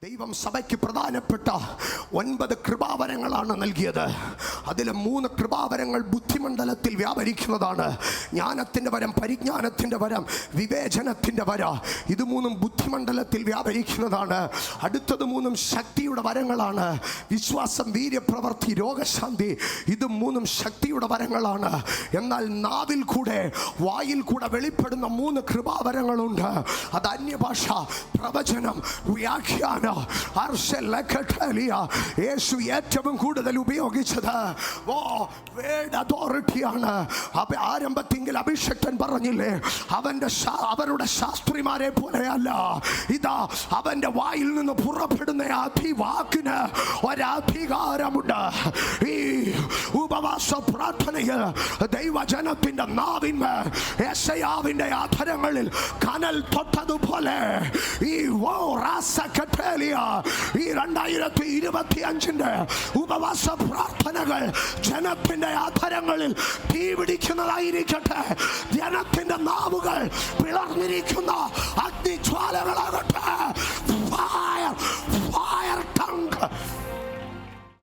ദൈവം സഭയ്ക്ക് പ്രധാനപ്പെട്ട 9 കൃപാവരങ്ങളാണ് നൽകിയത്. അതിൽ 3 കൃപാവരങ്ങൾ ബുദ്ധിമണ്ഡലത്തിൽ വ്യാപരിക്കുന്നതാണ്. ജ്ഞാനത്തിൻ്റെ വരം, പരിജ്ഞാനത്തിൻ്റെ വരം, വിവേചനത്തിൻ്റെ വര. ഇത് 3 ബുദ്ധിമണ്ഡലത്തിൽ വ്യാപരിക്കുന്നതാണ്. അടുത്തത് 3 ശക്തിയുടെ വരങ്ങളാണ്. വിശ്വാസം, വീര്യപ്രവൃത്തി, രോഗശാന്തി. ഇത് 3 ശക്തിയുടെ വരങ്ങളാണ്. എന്നാൽ നാവിൽ കൂടെ, വായിൽ കൂടെ വെളിപ്പെടുന്ന 3 കൃപാവരങ്ങളുണ്ട്. അത് അന്യഭാഷ, പ്രവചനം, വ്യാഖ്യാനം. യേശു ഏറ്റവും കൂടുതൽ ഉപയോഗിച്ചത് വേർഡ് അതോറിറ്റിയാണ്. ആരംഭത്തിൽ അഭിഷക്തൻ പറഞ്ഞില്ലേ, അവരുടെ ശാസ്ത്രിമാരെ പോലെയല്ല, ഇതാ അവന്റെ വായിൽ നിന്ന് പുറപ്പെടുന്ന വാക്കിന് ഒരധികാരമുണ്ട്. ഈ ഉപവാസ പ്രാർത്ഥനയിൽ ദൈവജനത്തിന്റെ നാവിന്മേൽ യെശയ്യാവിന്റെ അധരങ്ങളിൽ കനൽ തൊട്ടതുപോലെ ഈ 2025 ഉപവാസ പ്രാർത്ഥനകൾ ജനത്തിന്റെ അധരങ്ങളിൽ തീപിടിക്കുന്നതായിരിക്കട്ടെ. ജനത്തിന്റെ നാവുകൾ പിളർന്നിരിക്കുന്ന അഗ്നിജ്വാലകൾ